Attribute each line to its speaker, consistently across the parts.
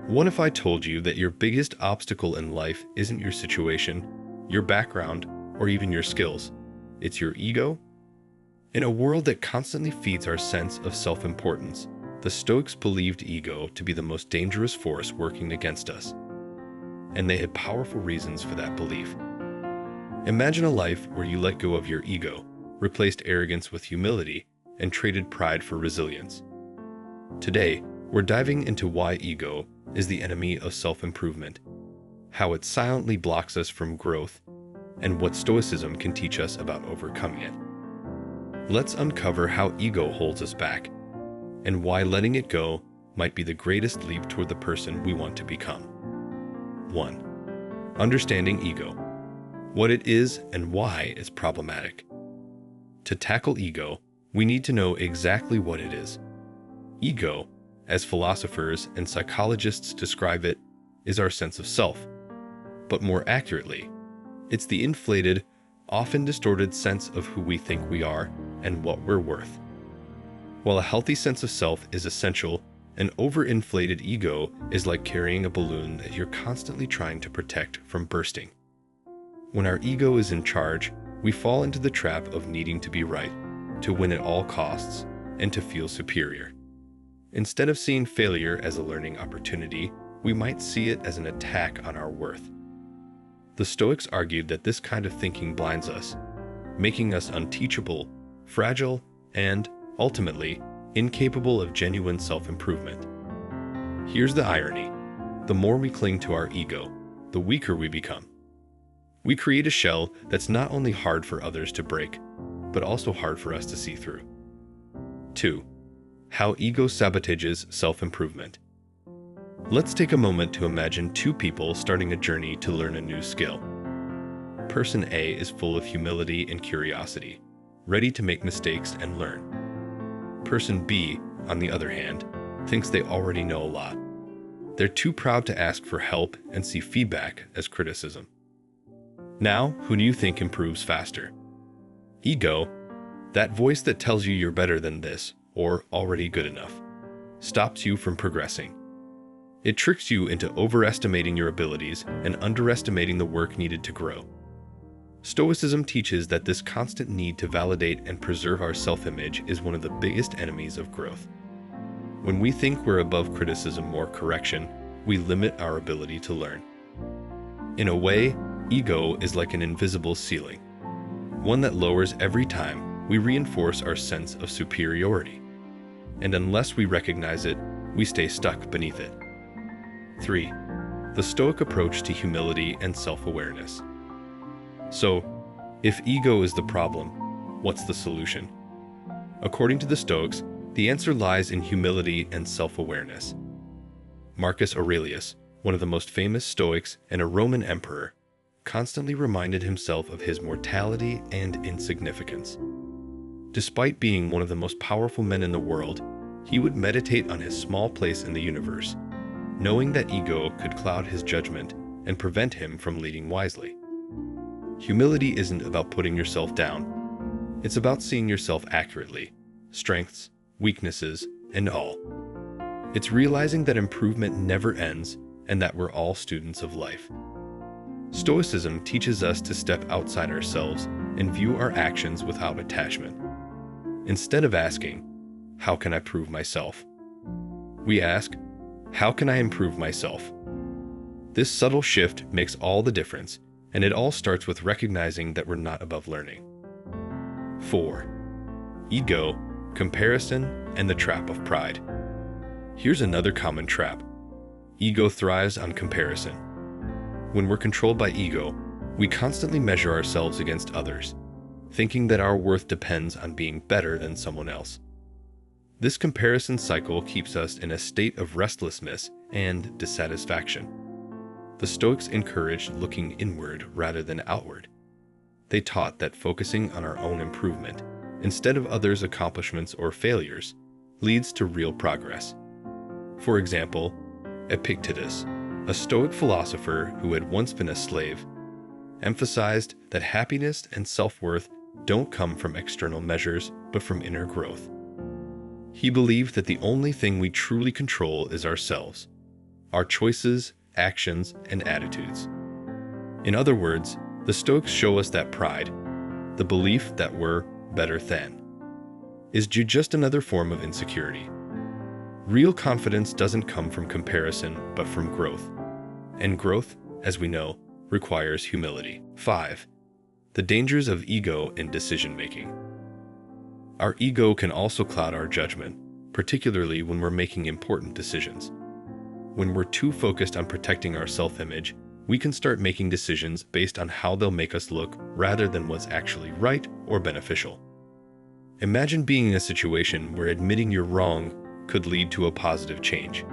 Speaker 1: What if I told you that your biggest obstacle in life isn't your situation, your background, or even your skills? It's your ego? In a world that constantly feeds our sense of self-importance, the Stoics believed ego to be the most dangerous force working against us. And they had powerful reasons for that belief. Imagine a life where you let go of your ego, replaced arrogance with humility, and traded pride for resilience. Today, we're diving into why ego is the enemy of self-improvement, how it silently blocks us from growth, and what Stoicism can teach us about overcoming it. Let's uncover how ego holds us back, and why letting it go might be the greatest leap toward the person we want to become. 1. Understanding ego. What it is and why it's problematic. To tackle ego, we need to know exactly what it is. Ego, as philosophers and psychologists describe it, is our sense of self. But more accurately, it's the inflated, often distorted sense of who we think we are and what we're worth. While a healthy sense of self is essential, an overinflated ego is like carrying a balloon that you're constantly trying to protect from bursting. When our ego is in charge, we fall into the trap of needing to be right, to win at all costs, and to feel superior. Instead of seeing failure as a learning opportunity, we might see it as an attack on our worth. The Stoics argued that this kind of thinking blinds us, making us unteachable, fragile, and, ultimately, incapable of genuine self-improvement. Here's the irony. The more we cling to our ego, the weaker we become. We create a shell that's not only hard for others to break, but also hard for us to see through. 2. How ego sabotages self-improvement. Let's take a moment to imagine two people starting a journey to learn a new skill. Person A is full of humility and curiosity, ready to make mistakes and learn. Person B, on the other hand, thinks they already know a lot. They're too proud to ask for help and see feedback as criticism. Now, who do you think improves faster? Ego, that voice that tells you you're better than this or already good enough, stops you from progressing. It tricks you into overestimating your abilities and underestimating the work needed to grow. Stoicism teaches that this constant need to validate and preserve our self-image is one of the biggest enemies of growth. When we think we're above criticism or correction, we limit our ability to learn. In a way, ego is like an invisible ceiling, one that lowers every time we reinforce our sense of superiority. And unless we recognize it, we stay stuck beneath it. 3. The Stoic approach to humility and self-awareness. So, if ego is the problem, what's the solution? According to the Stoics, the answer lies in humility and self-awareness. Marcus Aurelius, one of the most famous Stoics and a Roman emperor, constantly reminded himself of his mortality and insignificance. Despite being one of the most powerful men in the world, he would meditate on his small place in the universe, knowing that ego could cloud his judgment and prevent him from leading wisely. Humility isn't about putting yourself down. It's about seeing yourself accurately, strengths, weaknesses, and all. It's realizing that improvement never ends and that we're all students of life. Stoicism teaches us to step outside ourselves and view our actions without attachment. Instead of asking, "How can I prove myself?" we ask, "How can I improve myself?" This subtle shift makes all the difference, and it all starts with recognizing that we're not above learning. 4. Ego, comparison, and the trap of pride. Here's another common trap. Ego thrives on comparison. When we're controlled by ego, we constantly measure ourselves against others, thinking that our worth depends on being better than someone else. This comparison cycle keeps us in a state of restlessness and dissatisfaction. The Stoics encouraged looking inward rather than outward. They taught that focusing on our own improvement, instead of others' accomplishments or failures, leads to real progress. For example, Epictetus, a Stoic philosopher who had once been a slave, emphasized that happiness and self-worth don't come from external measures, but from inner growth. He believed that the only thing we truly control is ourselves. our choices, actions, and attitudes. In other words, the Stoics show us that pride, the belief that we're better than, is just another form of insecurity. Real confidence doesn't come from comparison, but from growth. And growth, as we know, requires humility. 5. The dangers of ego in decision-making. Our ego can also cloud our judgment, particularly when we're making important decisions. When we're too focused on protecting our self-image, we can start making decisions based on how they'll make us look rather than what's actually right or beneficial. Imagine being in a situation where admitting you're wrong could lead to a positive change.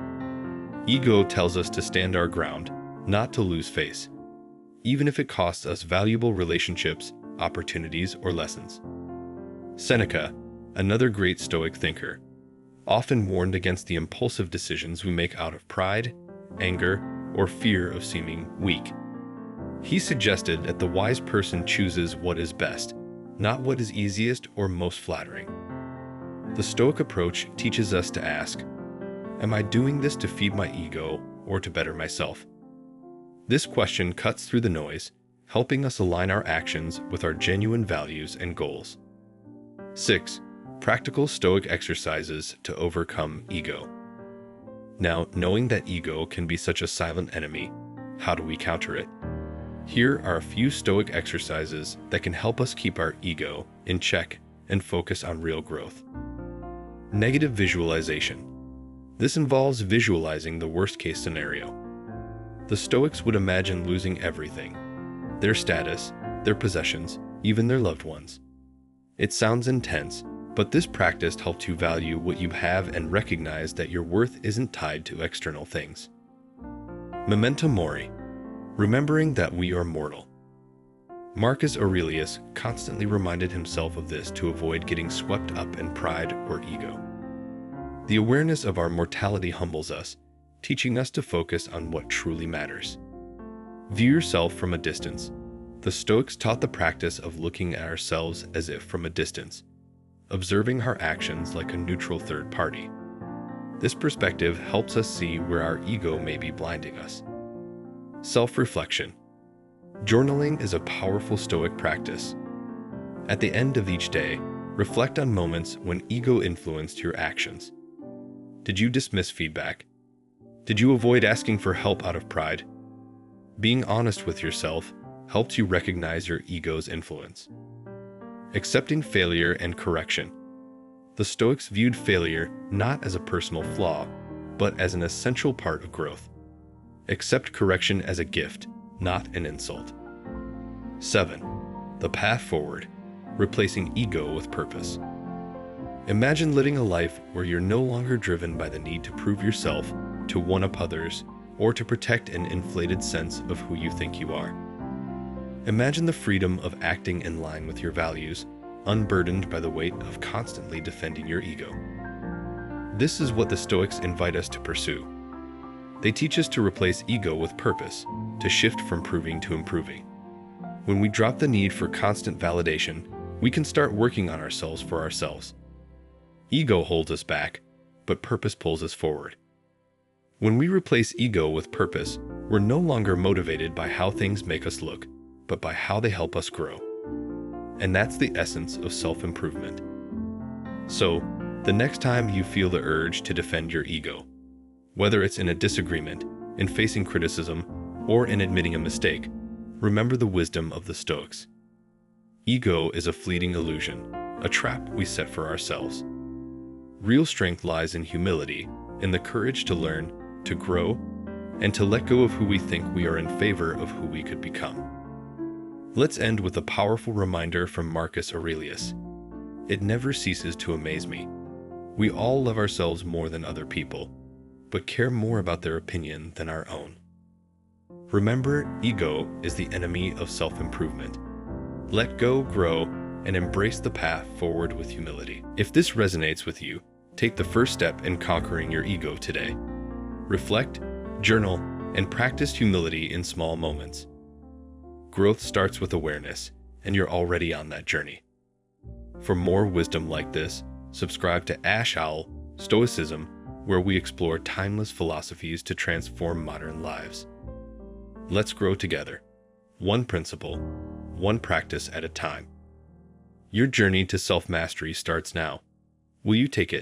Speaker 1: Ego tells us to stand our ground, not to lose face, even if it costs us valuable relationships, opportunities, or lessons. Seneca, another great Stoic thinker, often warned against the impulsive decisions we make out of pride, anger, or fear of seeming weak. He suggested that the wise person chooses what is best, not what is easiest or most flattering. The Stoic approach teaches us to ask, am I doing this to feed my ego or to better myself? This question cuts through the noise, helping us align our actions with our genuine values and goals. 6. Practical Stoic exercises to overcome ego. Now, knowing that ego can be such a silent enemy, how do we counter it? Here are a few Stoic exercises that can help us keep our ego in check and focus on real growth. Negative visualization. This involves visualizing the worst-case scenario. The Stoics would imagine losing everything: their status, their possessions, even their loved ones. It sounds intense, but this practice helps you value what you have and recognize that your worth isn't tied to external things. Memento mori. Remembering that we are mortal. Marcus Aurelius constantly reminded himself of this to avoid getting swept up in pride or ego. The awareness of our mortality humbles us, teaching us to focus on what truly matters. View yourself from a distance. The Stoics taught the practice of looking at ourselves as if from a distance, observing our actions like a neutral third party. This perspective helps us see where our ego may be blinding us. Self-reflection. Journaling is a powerful Stoic practice. At the end of each day, reflect on moments when ego influenced your actions. Did you dismiss feedback? Did you avoid asking for help out of pride? Being honest with yourself helps you recognize your ego's influence. Accepting failure and correction. The Stoics viewed failure not as a personal flaw, but as an essential part of growth. Accept correction as a gift, not an insult. 7. The path forward. Replacing ego with purpose. Imagine living a life where you're no longer driven by the need to prove yourself, to one-up others, or to protect an inflated sense of who you think you are. Imagine the freedom of acting in line with your values, unburdened by the weight of constantly defending your ego. This is what the Stoics invite us to pursue. They teach us to replace ego with purpose, to shift from proving to improving. When we drop the need for constant validation, we can start working on ourselves for ourselves. Ego holds us back, but purpose pulls us forward. When we replace ego with purpose, we're no longer motivated by how things make us look, but by how they help us grow. And that's the essence of self-improvement. So, the next time you feel the urge to defend your ego, whether it's in a disagreement, in facing criticism, or in admitting a mistake, remember the wisdom of the Stoics. Ego is a fleeting illusion, a trap we set for ourselves. Real strength lies in humility, in the courage to learn, to grow, and to let go of who we think we are in favor of who we could become. Let's end with a powerful reminder from Marcus Aurelius. It never ceases to amaze me. We all love ourselves more than other people, but care more about their opinion than our own. Remember, ego is the enemy of self-improvement. Let go, grow, and embrace the path forward with humility. If this resonates with you, take the first step in conquering your ego today. Reflect, journal, and practice humility in small moments. Growth starts with awareness, and you're already on that journey. For more wisdom like this, subscribe to Ash Owl, Stoicism, where we explore timeless philosophies to transform modern lives. Let's grow together, one principle, one practice at a time. Your journey to self-mastery starts now. Will you take it?